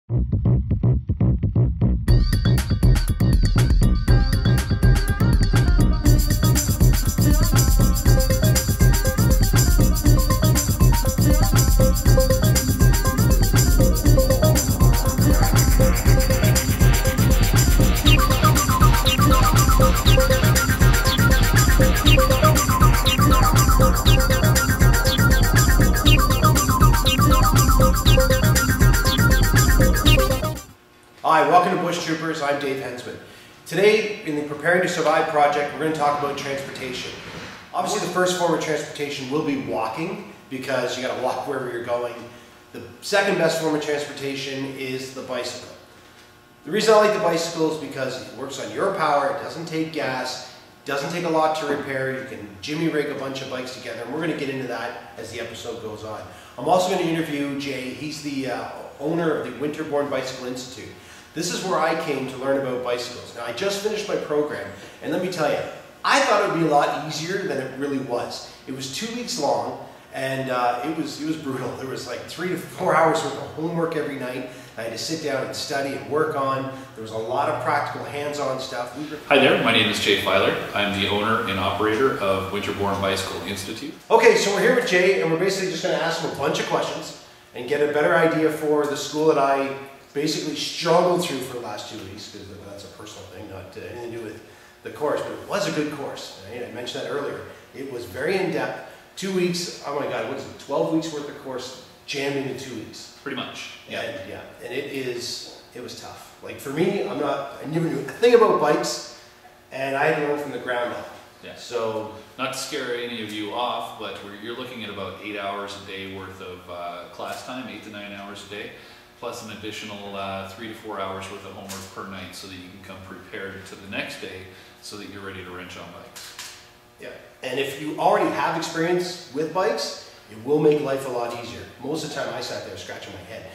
Hi, welcome to Bush Troopers. I'm Dave Hensman. Today, in the Preparing to Survive project, we're going to talk about transportation. Obviously, the first form of transportation will be walking, because you got to walk wherever you're going. The second best form of transportation is the bicycle. The reason I like the bicycle is because it works on your power, it doesn't take gas, it doesn't take a lot to repair, you can jimmy rig a bunch of bikes together, and we're going to get into that as the episode goes on. I'm also going to interview Jay. He's the owner of the Winterborne Bicycle Institute. This is where I came to learn about bicycles. Now, I just finished my program, and let me tell you, I thought it would be a lot easier than it really was. It was 2 weeks long, and it was brutal. There was like 3 to 4 hours worth of homework every night. I had to sit down and study and work on. There was a lot of practical hands-on stuff. Hi there, my name is Jay Filer. I'm the owner and operator of Winterborne Bicycle Institute. Okay, so we're here with Jay, and we're basically just going to ask him a bunch of questions and get a better idea for the school that I basically struggled through for the last 2 weeks, because that's a personal thing, not anything to do with the course, but it was a good course. I mentioned that earlier. It was very in-depth. 2 weeks, oh my God, what is it, 12 weeks worth of course jammed into 2 weeks. Pretty much. Yeah, yeah. And it was tough. Like for me, I never knew a thing about bikes, and I had to learn from the ground up. Yeah. So, not to scare any of you off, but you're looking at about 8 hours a day worth of class time, 8 to 9 hours a day, plus an additional 3 to 4 hours worth of homework per night, so that you can come prepared to the next day so that you're ready to wrench on bikes. Yeah, and if you already have experience with bikes, it will make life a lot easier. Most of the time I sat there scratching my head,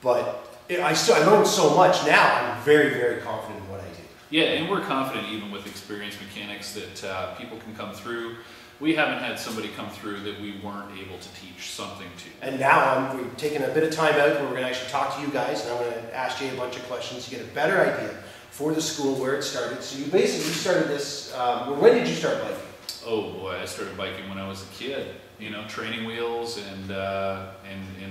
but I learned so much now. I'm very, very confident in what I do. Yeah, and we're confident even with experienced mechanics that people can come through. We haven't had somebody come through that we weren't able to teach something to. And now we've taken a bit of time out where we're going to actually talk to you guys, and I'm going to ask Jay a bunch of questions to get a better idea for the school, where it started. So you basically started this, when did you start biking? Oh boy, I started biking when I was a kid. You know, training wheels, and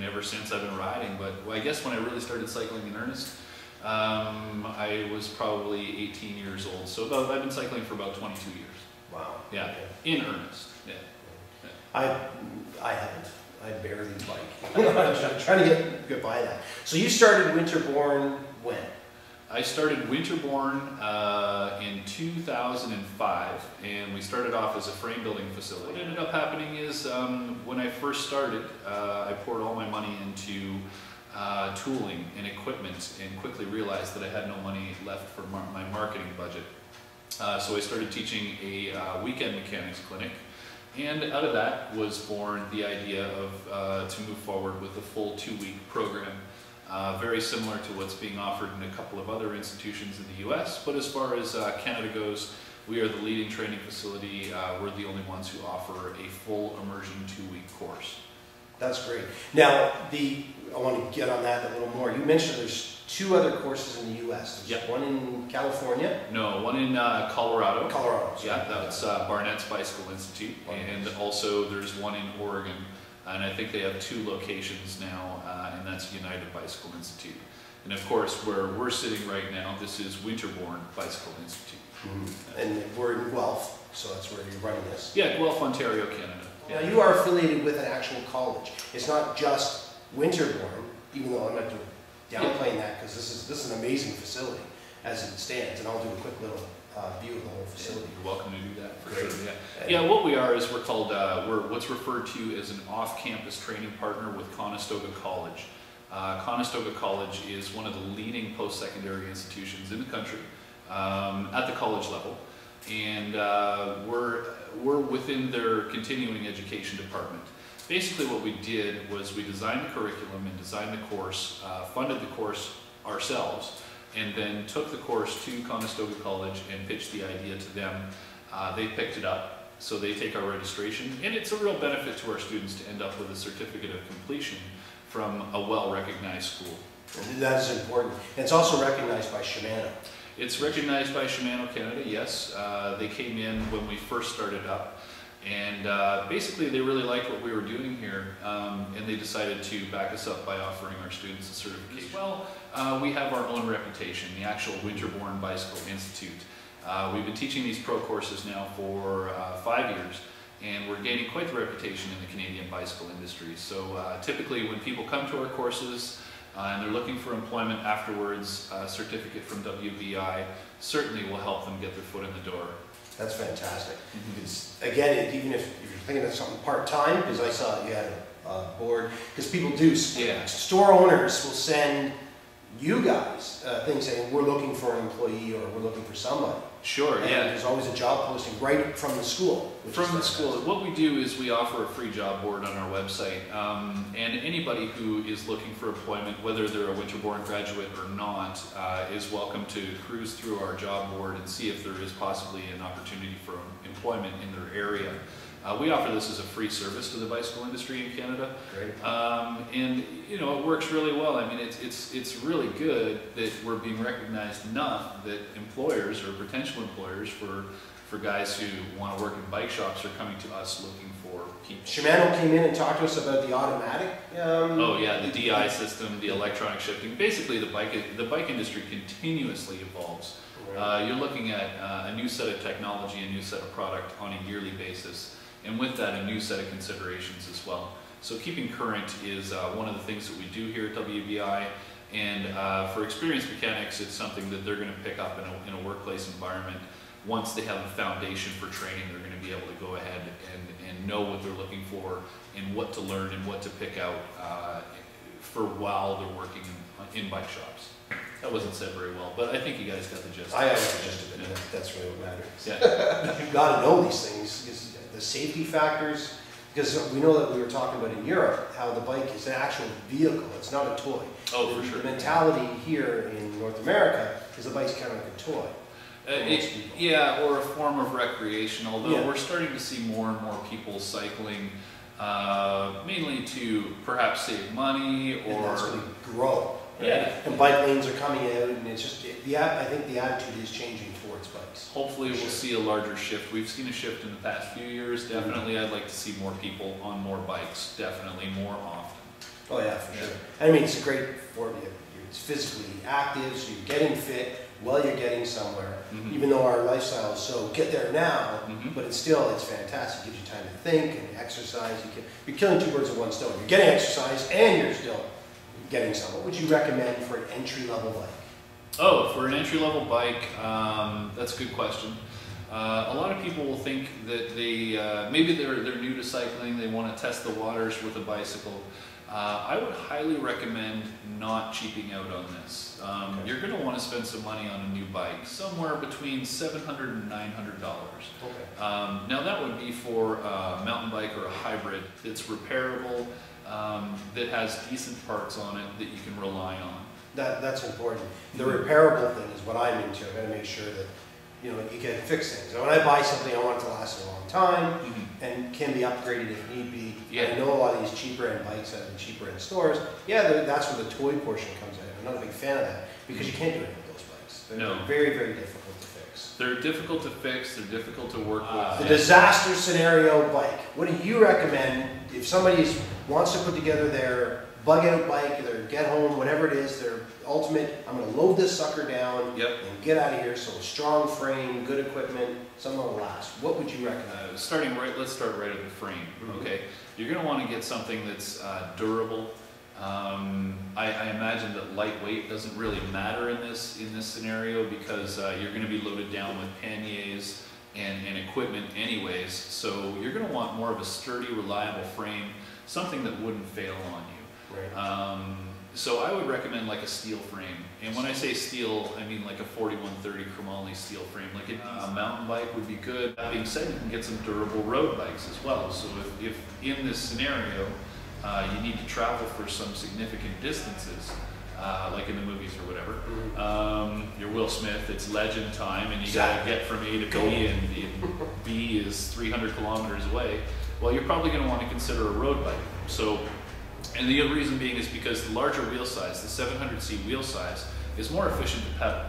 ever since I've been riding. But I guess when I really started cycling in earnest, I was probably 18 years old. So I've been cycling for about 22 years. Wow. Yeah, okay. In earnest. Yeah. Yeah. I haven't. I barely bike. I'm trying to get by that. So you started Winterborne when? I started Winterborne in 2005, and we started off as a frame building facility. What ended up happening is when I first started, I poured all my money into tooling and equipment, and quickly realized that I had no money left for my marketing budget. So I started teaching a weekend mechanics clinic, and out of that was born the idea of to move forward with a full 2-week program. Very similar to what's being offered in a couple of other institutions in the US, but as far as Canada goes, we are the leading training facility. We're the only ones who offer a full immersion 2-week course. That's great. Now, I want to get on that a little more. You mentioned there's 2 other courses in the US. There's yep. one in California. No, one in Colorado. Colorado. Yeah, that's Barnett's Bicycle Institute, and also there's one in Oregon. And I think they have 2 locations now, and that's United Bicycle Institute. And of course, where we're sitting right now, this is Winterborne Bicycle Institute. Mm-hmm. And we're in Guelph, so that's where you're running this. Yeah, Guelph, Ontario, Canada. Now you are affiliated with an actual college. It's not just Winterborne, even though I'm not downplaying that, because this is an amazing facility as it stands. And I'll do a quick little view of the whole facility. You're welcome to do that, for Great. sure. Yeah. Yeah, what we are is we're called, we're what's referred to as an off-campus training partner with Conestoga College. Conestoga College is one of the leading post-secondary institutions in the country at the college level, and we're within their continuing education department. Basically what we did was we designed the curriculum and designed the course, funded the course ourselves, and then took the course to Conestoga College and pitched the idea to them. They picked it up, so they take our registration, and it's a real benefit to our students to end up with a certificate of completion from a well-recognized school. And that is important. And it's also recognized by Shimano. It's recognized by Shimano Canada, yes. They came in when we first started up, and basically they really liked what we were doing here, and they decided to back us up by offering our students a certification. Well, we have our own reputation, the actual Winterborne Bicycle Institute. We've been teaching these pro courses now for 5 years, and we're gaining quite the reputation in the Canadian bicycle industry. So typically when people come to our courses and they're looking for employment afterwards, a certificate from WBI certainly will help them get their foot in the door. That's fantastic. Because again, even if you're thinking of something part-time, because I saw you had a board, because people do, store owners will send you guys things saying we're looking for an employee or we're looking for somebody. Sure, and yeah. There's always a job posting right from the school. From the school. What we do is we offer a free job board on our website, and anybody who is looking for employment, whether they're a Winterborne graduate or not, is welcome to cruise through our job board and see if there is possibly an opportunity for employment in their area. We offer this as a free service to the bicycle industry in Canada. Great. And you know, it works really well. I mean, it's really good that we're being recognized enough that employers or potential employers for guys who want to work in bike shops are coming to us looking for people. Shimano came in and talked to us about the automatic. Oh yeah, the DI system, the electronic shifting. Basically, the bike industry continuously evolves. You're looking at a new set of technology, a new set of product on a yearly basis. And with that, a new set of considerations as well. So keeping current is one of the things that we do here at WBI. And for experienced mechanics, it's something that they're going to pick up in a workplace environment. Once they have a foundation for training, they're going to be able to go ahead and know what they're looking for and what to learn and what to pick out for while they're working in bike shops. That wasn't said very well, but I think you guys got the gist. I got the gist of it. Yeah. That's really what matters. Yeah. You've got to know these things. The safety factors, because we know that we were talking about in Europe, how the bike is an actual vehicle, it's not a toy. Oh, for sure. The mentality here in North America is the bike's kind of like a toy. Yeah, or a form of recreation, although we're starting to see more and more people cycling mainly to perhaps save money or... And that's going to grow. Right? Yeah. And bike lanes are coming out, and it's just, I think the attitude is changing towards bikes. Hopefully we'll see a larger shift. We've seen a shift in the past few years. Definitely I'd like to see more people on more bikes, definitely more often. Oh yeah, for sure. I mean, it's a great form. It's physically active, so you're getting fit while you're getting somewhere. Even though our lifestyle is so get there now, but it's fantastic. It gives you time to think and exercise. You're killing two birds with one stone. You're getting exercise and you're still getting somewhere. What would you recommend for an entry-level bike? Oh, for an entry-level bike, that's a good question. A lot of people will think that maybe they're new to cycling, they want to test the waters with a bicycle. I would highly recommend not cheaping out on this. You're going to want to spend some money on a new bike, somewhere between $700 and $900. Now that would be for a mountain bike or a hybrid that's repairable, that has decent parts on it that you can rely on. That's important. The repairable thing is what I'm into. I've got to make sure that you can fix things. And when I buy something, I want it to last a long time and can be upgraded if need be. I know a lot of these cheaper end bikes that are cheaper in stores. Yeah, that's where the toy portion comes in. I'm not a big fan of that because you can't do anything with those bikes. They're very, very difficult to fix. They're difficult to fix. They're difficult to work with. The disaster scenario bike. What do you recommend if somebody wants to put together their bug out bike, their get home, whatever it is, their ultimate, I'm going to load this sucker down and get out of here. So a strong frame, good equipment, something that will last. What would you recommend? Let's start right at the frame. Okay, you're going to want to get something that's durable. I imagine that lightweight doesn't really matter in this scenario because you're going to be loaded down with panniers and equipment anyways. So you're going to want more of a sturdy, reliable frame, something that wouldn't fail on you. Right. So I would recommend like a steel frame. And when I say steel, I mean like a 4130 chromoly steel frame. Like a mountain bike would be good. That being said, you can get some durable road bikes as well. So if in this scenario, you need to travel for some significant distances, like in the movies or whatever, you're Will Smith, it's legend time, and you gotta get from A to B, and B is 300 kilometers away. Well, you're probably gonna want to consider a road bike. So And the other reason being is because the larger wheel size, the 700C wheel size, is more efficient to pedal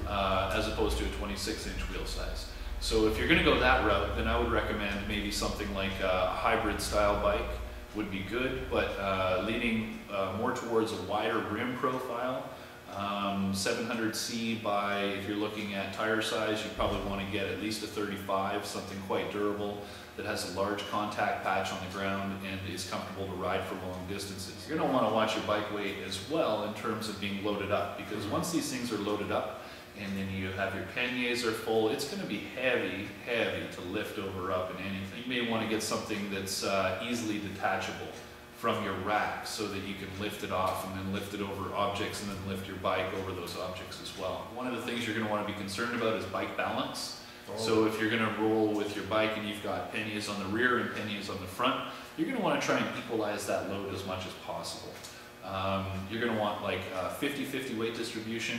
as opposed to a 26-inch wheel size. So if you're going to go that route, then I would recommend maybe something like a hybrid style bike would be good, but leaning more towards a wider rim profile. 700C by, if you're looking at tire size, you probably want to get at least a 35, something quite durable that has a large contact patch on the ground and is comfortable to ride for long distances. You're going to want to watch your bike weight as well in terms of being loaded up, because once these things are loaded up and then you have your panniers are full, it's going to be heavy to lift over up in anything. You may want to get something that's easily detachable from your rack so that you can lift it off and then lift it over objects and then lift your bike over those objects as well. One of the things you're going to want to be concerned about is bike balance. So if you're going to roll with your bike and you've got panniers on the rear and panniers on the front, you're going to want to try and equalize that load as much as possible. You're going to want like 50-50 weight distribution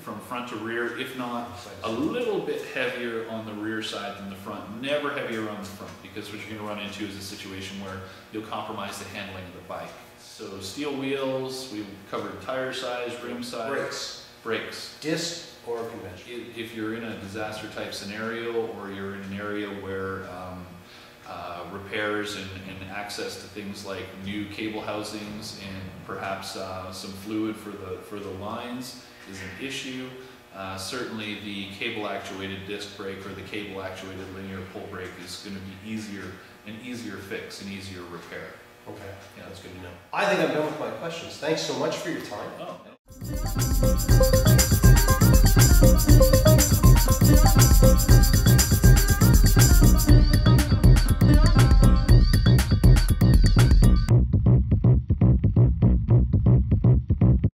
from front to rear, if not a little bit heavier on the rear side than the front, never heavier on the front, because what you're going to run into is a situation where you'll compromise the handling of the bike. So steel wheels, we covered tire size, rim size. Brakes. Disc or conventional? If you're in a disaster type scenario, or you're in an area where repairs and access to things like new cable housings and perhaps some fluid for the lines is an issue. Certainly the cable actuated disc brake or the cable actuated linear pull brake is going to be an easier fix and easier repair. Okay, yeah, that's good to know. I think I'm done with my questions. Thanks so much for your time. Oh.